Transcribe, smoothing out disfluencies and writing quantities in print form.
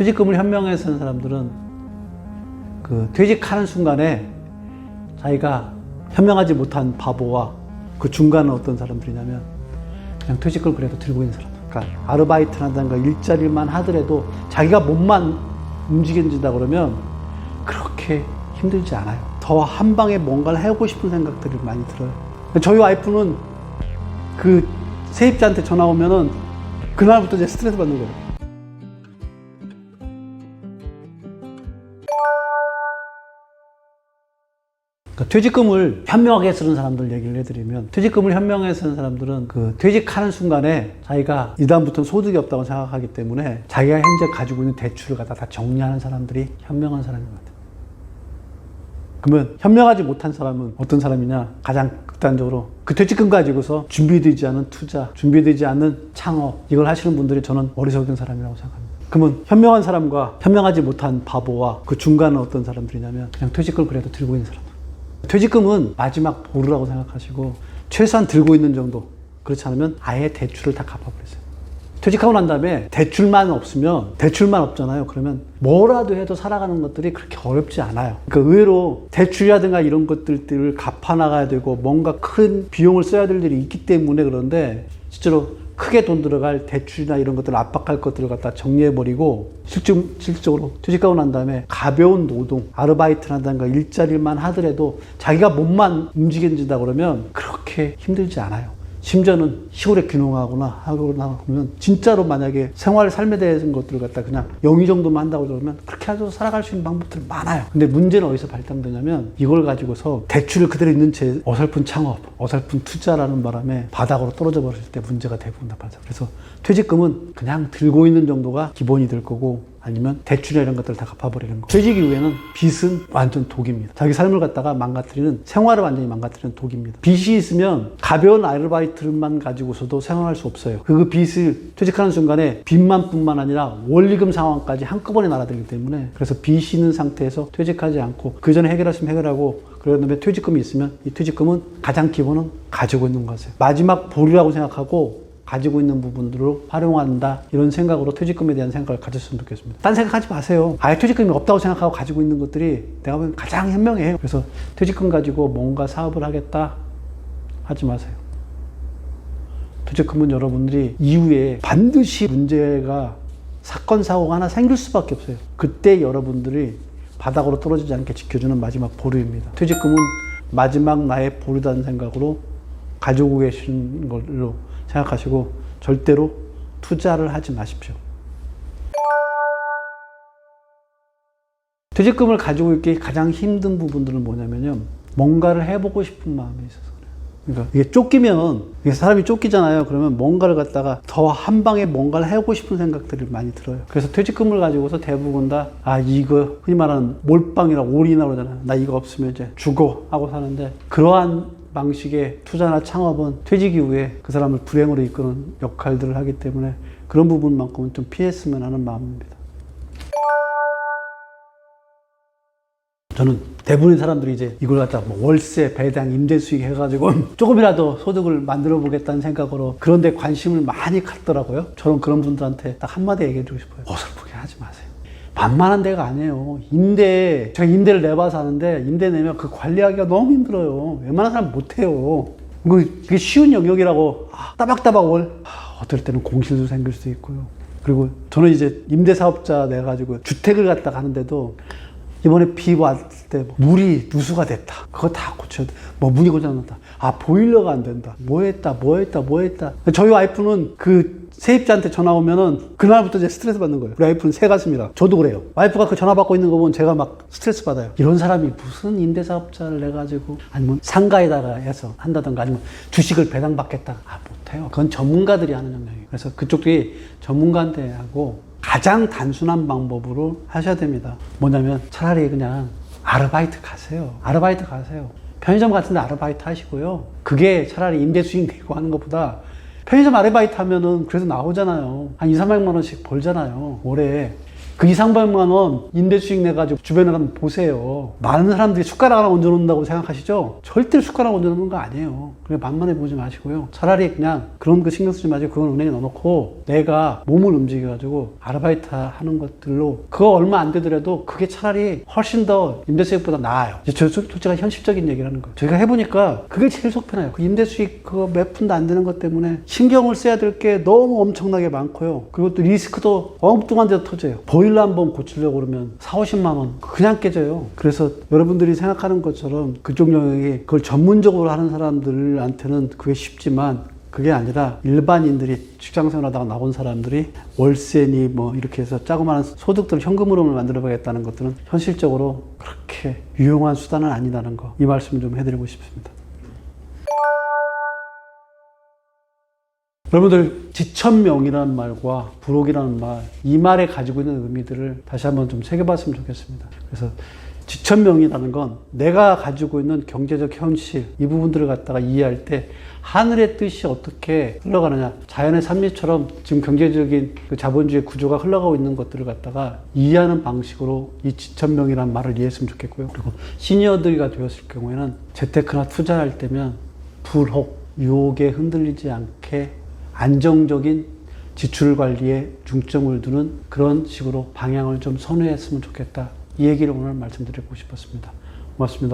퇴직금을 현명하게 쓰는 사람들은 그 퇴직하는 순간에 자기가 현명하지 못한 바보와 그 중간은 어떤 사람들이냐면 그냥 퇴직금을 그래도 들고 있는 사람들. 그러니까 아르바이트를 한다든가 일자리만 하더라도 자기가 몸만 움직여진다 그러면 그렇게 힘들지 않아요. 더 한 방에 뭔가를 해보고 싶은 생각들이 많이 들어요. 저희 와이프는 그 세입자한테 전화 오면은 그날부터 이제 스트레스 받는 거예요. 그러니까 퇴직금을 현명하게 쓰는 사람들 얘기를 해드리면, 퇴직금을 현명하게 쓰는 사람들은 그 퇴직하는 순간에 자기가 이다음부터는 소득이 없다고 생각하기 때문에 자기가 현재 가지고 있는 대출을 갖다 다 정리하는 사람들이 현명한 사람인 것 같아요. 그러면 현명하지 못한 사람은 어떤 사람이냐? 가장 극단적으로 그 퇴직금 가지고서 준비되지 않은 투자, 준비되지 않은 창업, 이걸 하시는 분들이 저는 어리석은 사람이라고 생각합니다. 그러면 현명한 사람과 현명하지 못한 바보와 그 중간은 어떤 사람들이냐면 그냥 퇴직금을 그래도 들고 있는 사람들. 퇴직금은 마지막 보루라고 생각하시고 최소한 들고 있는 정도, 그렇지 않으면 아예 대출을 다 갚아버리세요. 퇴직하고 난 다음에 대출만 없으면, 대출만 없잖아요. 그러면 뭐라도 해도 살아가는 것들이 그렇게 어렵지 않아요. 그러니까 의외로 대출이라든가 이런 것들을 갚아나가야 되고 뭔가 큰 비용을 써야 될 일이 있기 때문에 그런데, 실제로 크게 돈 들어갈 대출이나 이런 것들을 압박할 것들을 갖다 정리해버리고 실질적으로 퇴직하고 난 다음에 가벼운 노동, 아르바이트를 한다든가 일자리만 하더라도 자기가 몸만 움직여진다 그러면 그렇게 힘들지 않아요. 심지어는 시골에 귀농하거나 하거나 그러면 진짜로 만약에 생활 삶에 대한 것들을 갖다 그냥 영위 정도만 한다고 그러면 그렇게 해서 살아갈 수 있는 방법들이 많아요. 근데 문제는 어디서 발단되냐면 이걸 가지고서 대출을 그대로 있는 채 어설픈 창업, 어설픈 투자라는 바람에 바닥으로 떨어져 버릴 때 문제가 대부분 다 발생. 그래서 퇴직금은 그냥 들고 있는 정도가 기본이 될 거고, 아니면 대출이나 이런 것들을 다 갚아버리는 거. 퇴직 이후에는 빚은 완전 독입니다. 자기 삶을 갖다가 망가뜨리는, 생활을 완전히 망가뜨리는 독입니다. 빚이 있으면 가벼운 아르바이트만 가지고서도 생활할 수 없어요. 그 빚을 퇴직하는 순간에 빚만 뿐만 아니라 원리금 상환까지 한꺼번에 날아들기 때문에, 그래서 빚이 있는 상태에서 퇴직하지 않고 그 전에 해결하시면 해결하고, 그런 다음에 퇴직금이 있으면 이 퇴직금은 가장 기본은 가지고 있는 것이에요. 마지막 보루라고 생각하고 가지고 있는 부분들로 활용한다, 이런 생각으로 퇴직금에 대한 생각을 가졌으면 좋겠습니다. 딴 생각하지 마세요. 아예 퇴직금이 없다고 생각하고 가지고 있는 것들이 내가 보면 가장 현명해요. 그래서 퇴직금 가지고 뭔가 사업을 하겠다 하지 마세요. 퇴직금은 여러분들이 이후에 반드시 문제가, 사건 사고가 하나 생길 수밖에 없어요. 그때 여러분들이 바닥으로 떨어지지 않게 지켜주는 마지막 보루입니다. 퇴직금은 마지막 나의 보루다는 생각으로 가지고 계시는 걸로 생각하시고 절대로 투자를 하지 마십시오. 퇴직금을 가지고 있기 가장 힘든 부분들은 뭐냐면요, 뭔가를 해보고 싶은 마음이 있어서 그래요. 그러니까 이게 쫓기면, 이게 사람이 쫓기잖아요. 그러면 뭔가를 갖다가 더 한 방에 뭔가를 해보고 싶은 생각들이 많이 들어요. 그래서 퇴직금을 가지고서 대부분 다 이거 흔히 말하는 몰빵이라고, 올인이라고 그러잖아요. 나 이거 없으면 이제 죽어 하고 사는데, 그러한 방식의 투자나 창업은 퇴직 이후에 그 사람을 불행으로 이끄는 역할들을 하기 때문에 그런 부분만큼은 좀 피했으면 하는 마음입니다. 저는 대부분의 사람들이 이제 이걸 갖다 뭐 월세, 배당, 임대 수익 해가지고 조금이라도 소득을 만들어 보겠다는 생각으로 그런 데 관심을 많이 갖더라고요. 저는 그런 분들한테 딱 한마디 얘기해 주고 싶어요. 어설프게 하지 마세요. 만만한 데가 아니에요. 제가 임대를 내봐서 하는데, 임대 내면 그 관리하기가 너무 힘들어요. 웬만한 사람 못해요. 그게 쉬운 영역이라고 따박따박 어떨 때는 공실도 생길 수 있고요. 그리고 저는 이제 임대사업자 내가지고 주택을 갖다가 하는데도 이번에 비 왔을 때 물이 누수가 됐다. 그거 다 고쳐야 돼. 문이 고장났다. 보일러가 안 된다. 뭐 했다. 저희 와이프는 그 세입자한테 전화 오면은 그날부터 이제 스트레스 받는 거예요. 우리 와이프는 새 가슴이라. 저도 그래요. 와이프가 그 전화 받고 있는 거 보면 제가 막 스트레스 받아요. 이런 사람이 무슨 임대사업자를 내가지고, 아니면 상가에다가 해서 한다던가, 아니면 주식을 배당받겠다. 못해요. 그건 전문가들이 하는 영역이에요. 그래서 그쪽들이 전문가한테 하고 가장 단순한 방법으로 하셔야 됩니다. 뭐냐면 차라리 그냥 아르바이트 가세요. 편의점 같은 데 아르바이트 하시고요. 그게 차라리 임대 수익 내고 하는 것보다, 편의점 아르바이트 하면은 그래도 나오잖아요. 한 2, 300만 원씩 벌잖아요, 월에. 그 2, 300만 원 임대 수익 내가지고 주변에 가면 보세요. 많은 사람들이 숟가락 하나 얹어놓는다고 생각하시죠? 절대 숟가락 얹어놓는 거 아니에요. 그래 만만해 보지 마시고요. 차라리 그냥 그런 거 신경 쓰지 마시고 그건 은행에 넣어놓고 내가 몸을 움직여가지고 아르바이트 하는 것들로 그거 얼마 안 되더라도 그게 차라리 훨씬 더 임대 수익보다 나아요. 이제 저 솔직히 현실적인 얘기를 하는 거예요. 저희가 해보니까 그게 제일 속 편해요. 그 임대 수익 그거 몇 푼도 안 되는 것 때문에 신경을 써야 될 게 너무 엄청나게 많고요. 그리고 또 리스크도 엉뚱한 데서 터져요. 보일러 한번 고치려고 그러면 4, 50만 원 그냥 깨져요. 그래서 여러분들이 생각하는 것처럼 그쪽 영역이 그걸 전문적으로 하는 사람들한테는 그게 쉽지만 그게 아니라 일반인들이 직장생활하다가 나온 사람들이 월세니 뭐 이렇게 해서 자그마한 소득들을 현금 흐름을 만들어 보겠다는 것들은 현실적으로 그렇게 유용한 수단은 아니라는 거, 이 말씀 좀 해드리고 싶습니다. 여러분들 지천명이라는 말과 부록이라는 말, 이 말에 가지고 있는 의미들을 다시 한번 좀 새겨봤으면 좋겠습니다. 그래서 지천명이라는 건 내가 가지고 있는 경제적 현실, 이 부분들을 갖다가 이해할 때 하늘의 뜻이 어떻게 흘러가느냐, 자연의 섭리처럼 지금 경제적인 그 자본주의 구조가 흘러가고 있는 것들을 갖다가 이해하는 방식으로 이 지천명이라는 말을 이해했으면 좋겠고요. 그리고 시니어들이 되었을 경우에는 재테크나 투자할 때면 불혹, 유혹에 흔들리지 않게 안정적인 지출 관리에 중점을 두는 그런 식으로 방향을 좀 선회했으면 좋겠다. 이 얘기를 오늘 말씀드리고 싶었습니다. 고맙습니다.